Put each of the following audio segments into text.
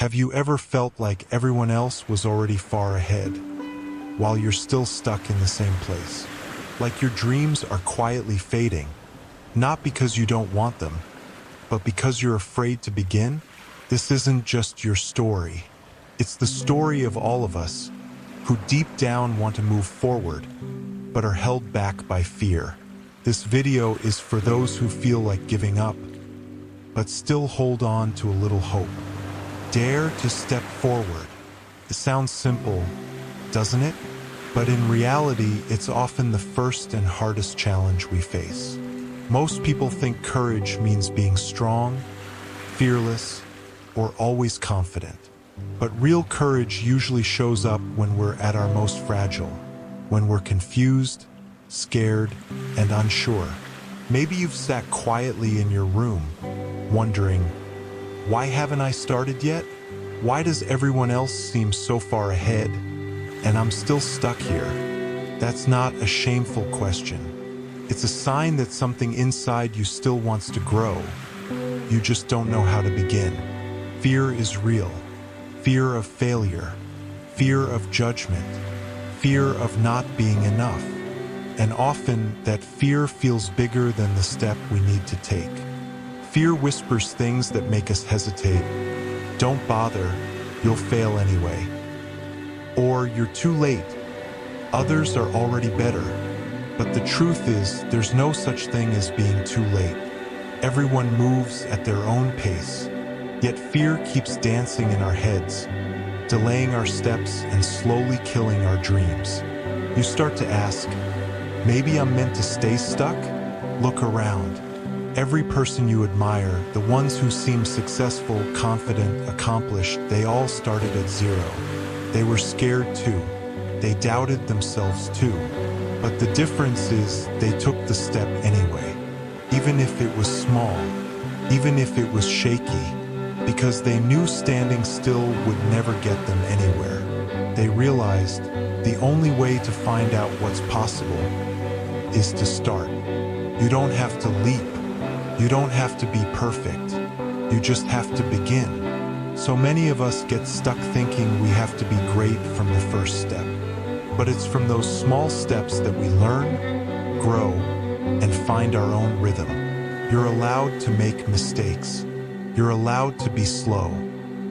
Have you ever felt like everyone else was already far ahead, while you're still stuck in the same place? Like your dreams are quietly fading, not because you don't want them, but because you're afraid to begin? This isn't just your story. It's the story of all of us, who deep down want to move forward, but are held back by fear. This video is for those who feel like giving up, but still hold on to a little hope. Dare to step forward. It sounds simple, doesn't it? But in reality, it's often the first and hardest challenge we face. Most people think courage means being strong, fearless, or always confident. But real courage usually shows up when we're at our most fragile, when we're confused, scared, and unsure. Maybe you've sat quietly in your room, wondering, why haven't I started yet? Why does everyone else seem so far ahead, and I'm still stuck here? That's not a shameful question. It's a sign that something inside you still wants to grow. You just don't know how to begin. Fear is real. Fear of failure. Fear of judgment. Fear of not being enough. And often, that fear feels bigger than the step we need to take. Fear whispers things that make us hesitate. Don't bother, you'll fail anyway. Or you're too late. Others are already better. But the truth is, there's no such thing as being too late. Everyone moves at their own pace. Yet fear keeps dancing in our heads, delaying our steps and slowly killing our dreams. You start to ask, maybe I'm meant to stay stuck? Look around. Every person you admire, the ones who seem successful, confident, accomplished, they all started at zero. They were scared too. They doubted themselves too. But the difference is they took the step anyway, even if it was small, even if it was shaky, because they knew standing still would never get them anywhere. They realized the only way to find out what's possible is to start. You don't have to leap. You don't have to be perfect. You just have to begin. So many of us get stuck thinking we have to be great from the first step. But it's from those small steps that we learn, grow, and find our own rhythm. You're allowed to make mistakes. You're allowed to be slow.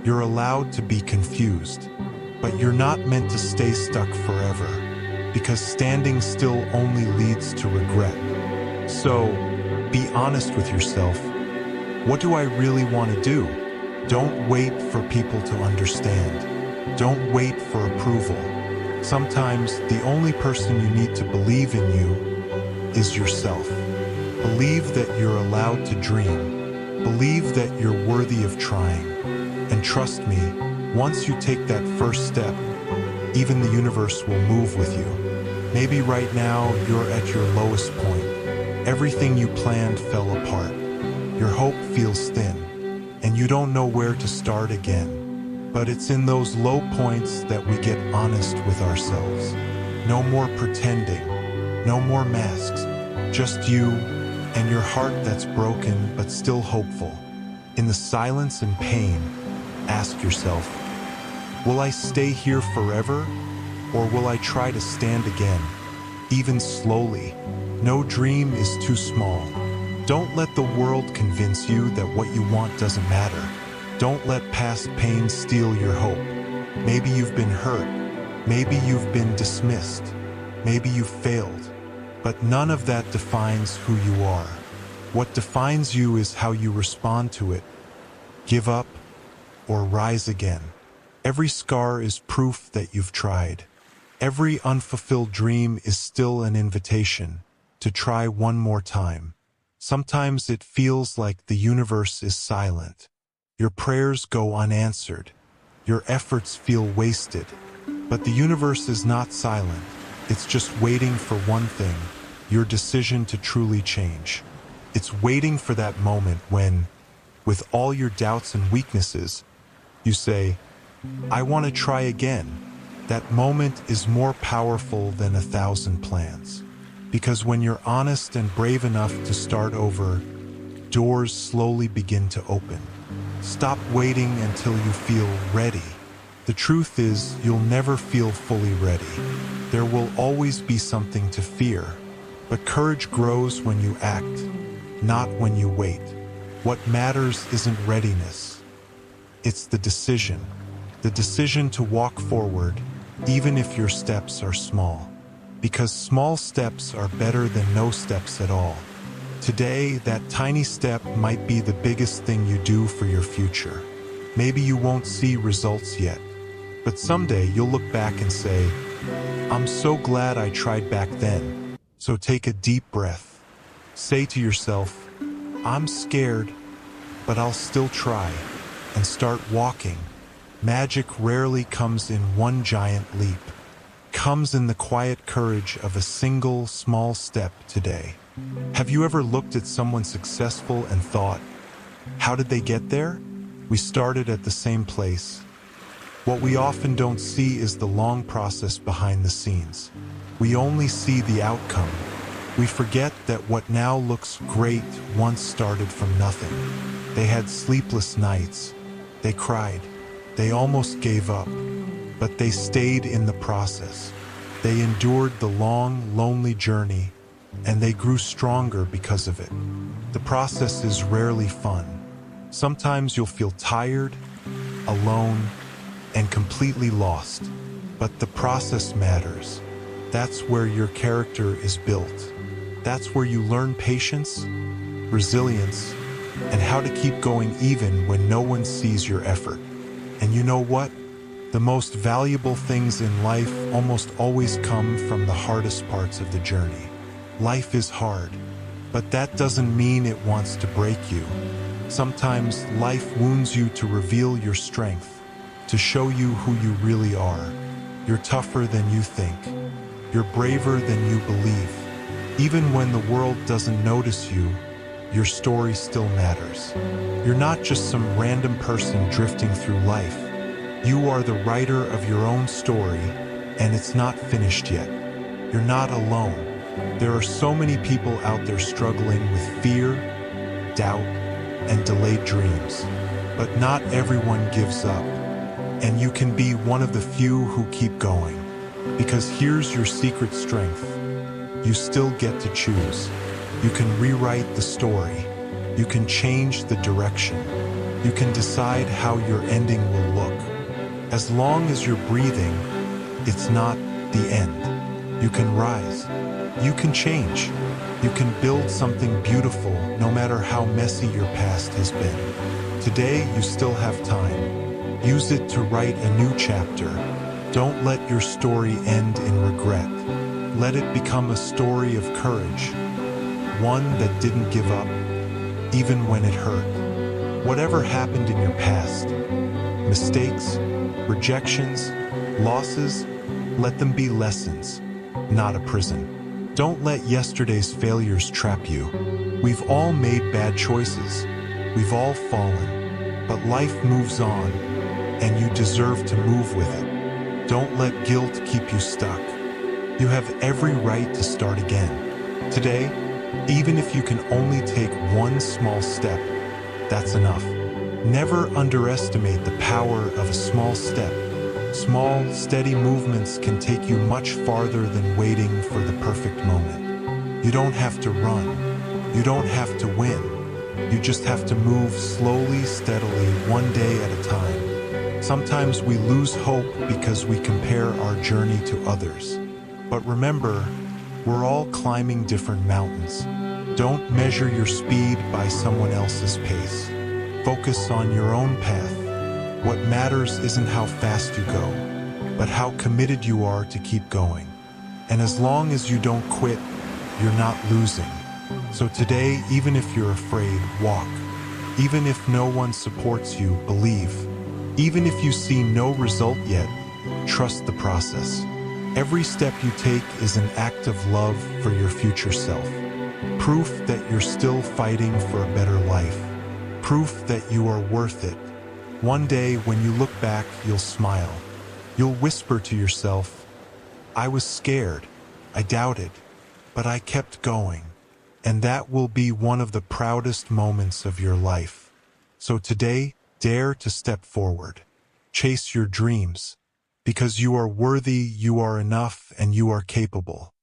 You're allowed to be confused. But you're not meant to stay stuck forever, because standing still only leads to regret. So, be honest with yourself. What do I really want to do? Don't wait for people to understand. Don't wait for approval. Sometimes the only person you need to believe in you is yourself. Believe that you're allowed to dream. Believe that you're worthy of trying. And trust me, once you take that first step, even the universe will move with you. Maybe right now you're at your lowest point. Everything you planned fell apart. Your hope feels thin, and you don't know where to start again. But it's in those low points that we get honest with ourselves. No more pretending, no more masks, just you and your heart that's broken but still hopeful. In the silence and pain, ask yourself, will I stay here forever, or will I try to stand again, even slowly? No dream is too small. Don't let the world convince you that what you want doesn't matter. Don't let past pain steal your hope. Maybe you've been hurt. Maybe you've been dismissed. Maybe you've failed. But none of that defines who you are. What defines you is how you respond to it. Give up or rise again. Every scar is proof that you've tried. Every unfulfilled dream is still an invitation to try one more time. Sometimes it feels like the universe is silent. Your prayers go unanswered. Your efforts feel wasted. But the universe is not silent. It's just waiting for one thing, your decision to truly change. It's waiting for that moment when, with all your doubts and weaknesses, you say, I want to try again. That moment is more powerful than 1,000 plans. Because when you're honest and brave enough to start over, doors slowly begin to open. Stop waiting until you feel ready. The truth is, you'll never feel fully ready. There will always be something to fear. But courage grows when you act, not when you wait. What matters isn't readiness. It's the decision. The decision to walk forward, even if your steps are small. Because small steps are better than no steps at all. Today, that tiny step might be the biggest thing you do for your future. Maybe you won't see results yet, but someday you'll look back and say, I'm so glad I tried back then. So take a deep breath. Say to yourself, I'm scared, but I'll still try, and start walking. Magic rarely comes in one giant leap. It comes in the quiet courage of a single small step today. Have you ever looked at someone successful and thought, how did they get there? We started at the same place. What we often don't see is the long process behind the scenes. We only see the outcome. We forget that what now looks great once started from nothing. They had sleepless nights. They cried. They almost gave up. But they stayed in the process. They endured the long, lonely journey, and they grew stronger because of it. The process is rarely fun. Sometimes you'll feel tired, alone, and completely lost. But the process matters. That's where your character is built. That's where you learn patience, resilience, and how to keep going even when no one sees your effort. And you know what? The most valuable things in life almost always come from the hardest parts of the journey. Life is hard, but that doesn't mean it wants to break you. Sometimes life wounds you to reveal your strength, to show you who you really are. You're tougher than you think. You're braver than you believe. Even when the world doesn't notice you, your story still matters. You're not just some random person drifting through life. You are the writer of your own story, and it's not finished yet. You're not alone. There are so many people out there struggling with fear, doubt, and delayed dreams. But not everyone gives up. And you can be one of the few who keep going. Because here's your secret strength. You still get to choose. You can rewrite the story. You can change the direction. You can decide how your ending will look. As long as you're breathing, it's not the end. You can rise. You can change. You can build something beautiful no matter how messy your past has been. Today, you still have time. Use it to write a new chapter. Don't let your story end in regret. Let it become a story of courage. One that didn't give up, even when it hurt. Whatever happened in your past, mistakes, rejections, losses, let them be lessons, not a prison. Don't let yesterday's failures trap you. We've all made bad choices. We've all fallen. But life moves on, and you deserve to move with it. Don't let guilt keep you stuck. You have every right to start again. Today, even if you can only take one small step, that's enough. Never underestimate the power of a small step. Small, steady movements can take you much farther than waiting for the perfect moment. You don't have to run. You don't have to win. You just have to move slowly, steadily, one day at a time. Sometimes we lose hope because we compare our journey to others. But remember, we're all climbing different mountains. Don't measure your speed by someone else's pace. Focus on your own path. What matters isn't how fast you go, but how committed you are to keep going. And as long as you don't quit, you're not losing. So today, even if you're afraid, walk. Even if no one supports you, believe. Even if you see no result yet, trust the process. Every step you take is an act of love for your future self. Proof that you're still fighting for a better life. Proof that you are worth it. One day, when you look back, you'll smile. You'll whisper to yourself, I was scared, I doubted, but I kept going. And that will be one of the proudest moments of your life. So today, Dare to step forward. Chase your dreams. Because you are worthy, you are enough, and you are capable.